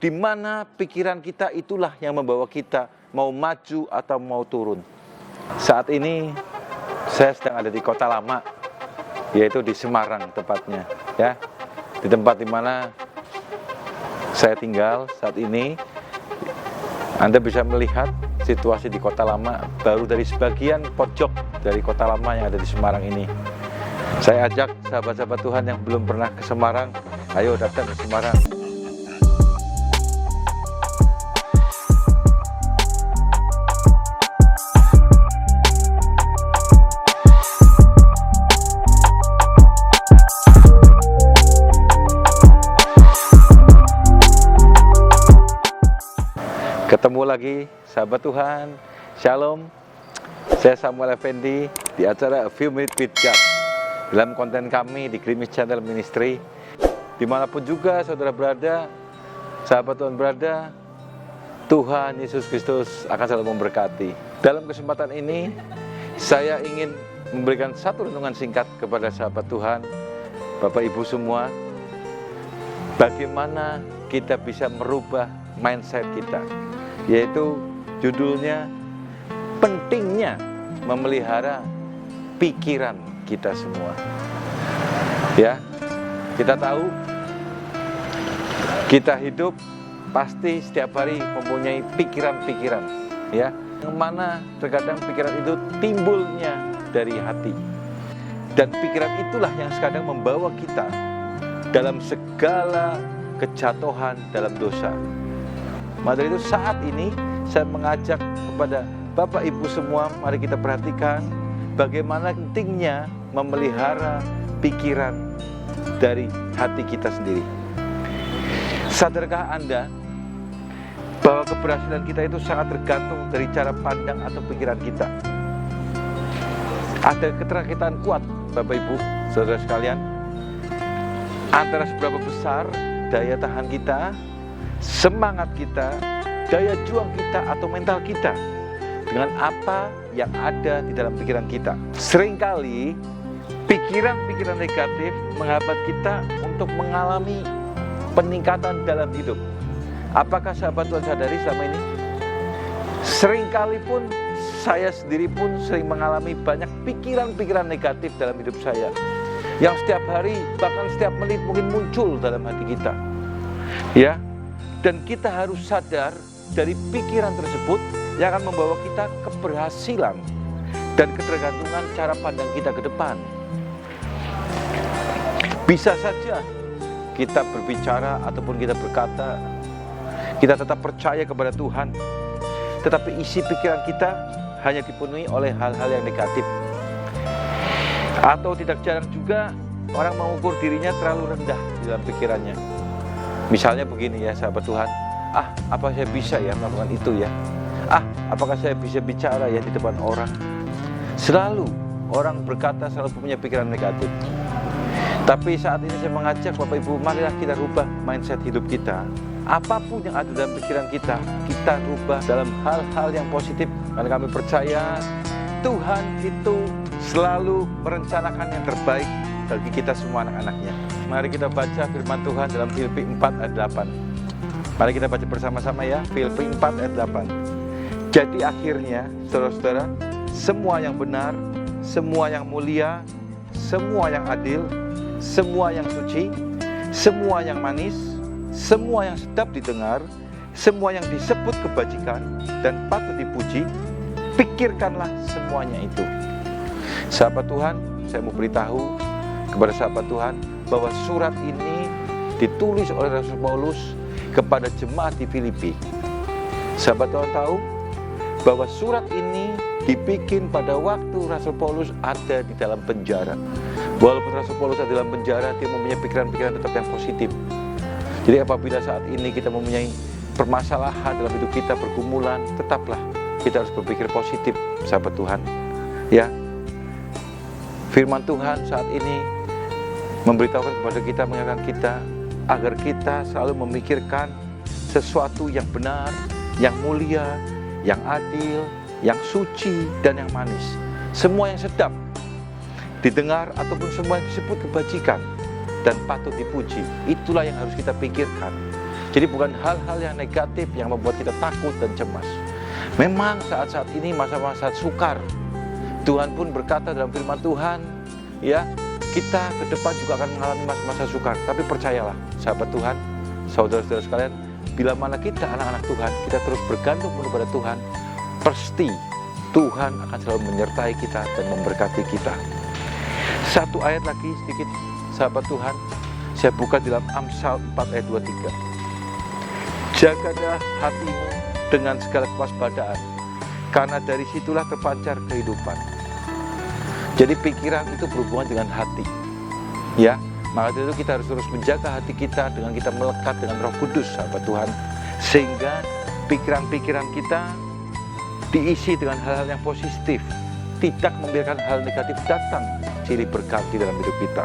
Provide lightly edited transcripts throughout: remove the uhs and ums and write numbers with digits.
di mana pikiran kita itulah yang membawa kita mau maju atau mau turun. Saat ini saya sedang ada di Kota Lama, yaitu di Semarang tepatnya, ya, di tempat di mana saya tinggal saat ini. Anda bisa melihat situasi di Kota Lama baru dari sebagian pojok dari Kota Lama yang ada di Semarang ini. Saya ajak sahabat-sahabat Tuhan yang belum pernah ke Semarang, ayo datang ke Semarang. Ketemu lagi sahabat Tuhan, Shalom. Saya Samuel Effendi di acara A Few Minutes with God dalam konten kami di Grimis Channel Ministry. Dimanapun juga saudara berada, sahabat Tuhan berada, Tuhan Yesus Kristus akan selalu memberkati. Dalam kesempatan ini saya ingin memberikan satu renungan singkat kepada sahabat Tuhan, Bapak Ibu semua. Bagaimana kita bisa merubah mindset kita, yaitu judulnya pentingnya memelihara pikiran kita semua. Ya, kita tahu kita hidup pasti setiap hari mempunyai pikiran-pikiran, ya, yang mana terkadang pikiran itu timbulnya dari hati, dan pikiran itulah yang kadang membawa kita dalam segala kejatuhan dalam dosa. Maka dari itu saat ini saya mengajak kepada Bapak Ibu semua, mari kita perhatikan bagaimana pentingnya memelihara pikiran dari hati kita sendiri. Sadarkah Anda bahwa keberhasilan kita itu sangat tergantung dari cara pandang atau pikiran kita? Ada keterkaitan kuat Bapak Ibu, saudara sekalian, antara seberapa besar daya tahan kita, semangat kita, daya juang kita atau mental kita dengan apa yang ada di dalam pikiran kita. Seringkali pikiran-pikiran negatif menghambat kita untuk mengalami peningkatan dalam hidup. Apakah sahabat Tuhan sadari selama ini? Seringkali pun saya sendiri pun sering mengalami banyak pikiran-pikiran negatif dalam hidup saya, yang setiap hari bahkan setiap menit mungkin muncul dalam hati kita, ya. Dan kita harus sadar dari pikiran tersebut yang akan membawa kita keberhasilan dan ketergantungan cara pandang kita ke depan. Bisa saja kita berbicara ataupun kita berkata, kita tetap percaya kepada Tuhan, tetapi isi pikiran kita hanya dipenuhi oleh hal-hal yang negatif. Atau tidak jarang juga orang mengukur dirinya terlalu rendah di dalam pikirannya. Misalnya begini ya sahabat Tuhan, apa saya bisa ya melakukan itu ya? Apakah saya bisa bicara ya di depan orang? Selalu orang berkata selalu punya pikiran negatif. Tapi saat ini saya mengajak Bapak Ibu, marilah kita rubah mindset hidup kita. Apapun yang ada dalam pikiran kita, kita rubah dalam hal-hal yang positif. Karena kami percaya Tuhan itu selalu merencanakan yang terbaik bagi kita semua anak-anaknya. Mari kita baca firman Tuhan dalam Filipi 4 ayat 8. Mari kita baca bersama-sama ya, Filipi 4 ayat 8. Jadi akhirnya, saudara-saudara, semua yang benar, semua yang mulia, semua yang adil, semua yang suci, semua yang manis, semua yang sedap didengar, semua yang disebut kebajikan dan patut dipuji, pikirkanlah semuanya itu. Sahabat Tuhan, saya mau beritahu kepada sahabat Tuhan bahwa surat ini ditulis oleh Rasul Paulus kepada jemaat di Filipi. Sahabat Tuhan tahu bahwa surat ini dibikin pada waktu Rasul Paulus ada di dalam penjara. Walaupun Rasul Paulus ada di dalam penjara, dia mempunyai pikiran-pikiran tetap yang positif. Jadi apabila saat ini kita mempunyai permasalahan dalam hidup kita, pergumulan, tetaplah kita harus berpikir positif, sahabat Tuhan. Ya, firman Tuhan saat ini memberitahukan kepada kita, mengingatkan kita agar kita selalu memikirkan sesuatu yang benar, yang mulia, yang adil, yang suci, dan yang manis. Semua yang sedap didengar ataupun semua yang disebut kebajikan dan patut dipuji, itulah yang harus kita pikirkan. Jadi bukan hal-hal yang negatif yang membuat kita takut dan cemas. Memang saat-saat ini masa-masa sukar. Tuhan pun berkata dalam firman Tuhan, ya, kita ke depan juga akan mengalami masa-masa sukar. Tapi percayalah, sahabat Tuhan, saudara-saudara sekalian, bila mana kita anak-anak Tuhan, kita terus bergantung kepada Tuhan, pasti Tuhan akan selalu menyertai kita dan memberkati kita. Satu ayat lagi sedikit, sahabat Tuhan, saya buka dalam Amsal 4 ayat 23. Jagalah hatimu dengan segala kewaspadaan, karena dari situlah terpancar kehidupan. Jadi pikiran itu berhubungan dengan hati, ya. Maka dari itu kita harus terus menjaga hati kita dengan kita melekat dengan Roh Kudus, sahabat Tuhan, sehingga pikiran-pikiran kita diisi dengan hal-hal yang positif, tidak membiarkan hal negatif datang silih berganti dalam hidup kita,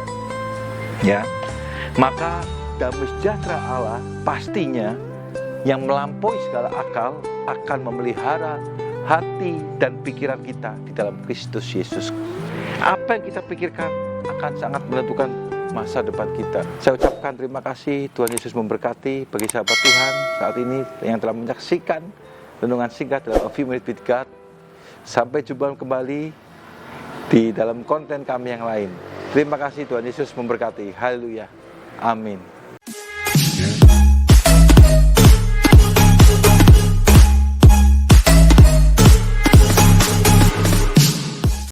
ya. Maka damai sejahtera Allah pastinya yang melampaui segala akal akan memelihara hati dan pikiran kita di dalam Kristus Yesus. Apa yang kita pikirkan akan sangat menentukan masa depan kita. Saya ucapkan terima kasih, Tuhan Yesus memberkati bagi sahabat Tuhan saat ini yang telah menyaksikan renungan singkat dalam A Few Minutes with God. Sampai jumpa kembali di dalam konten kami yang lain. Terima kasih, Tuhan Yesus memberkati. Haleluya. Amin.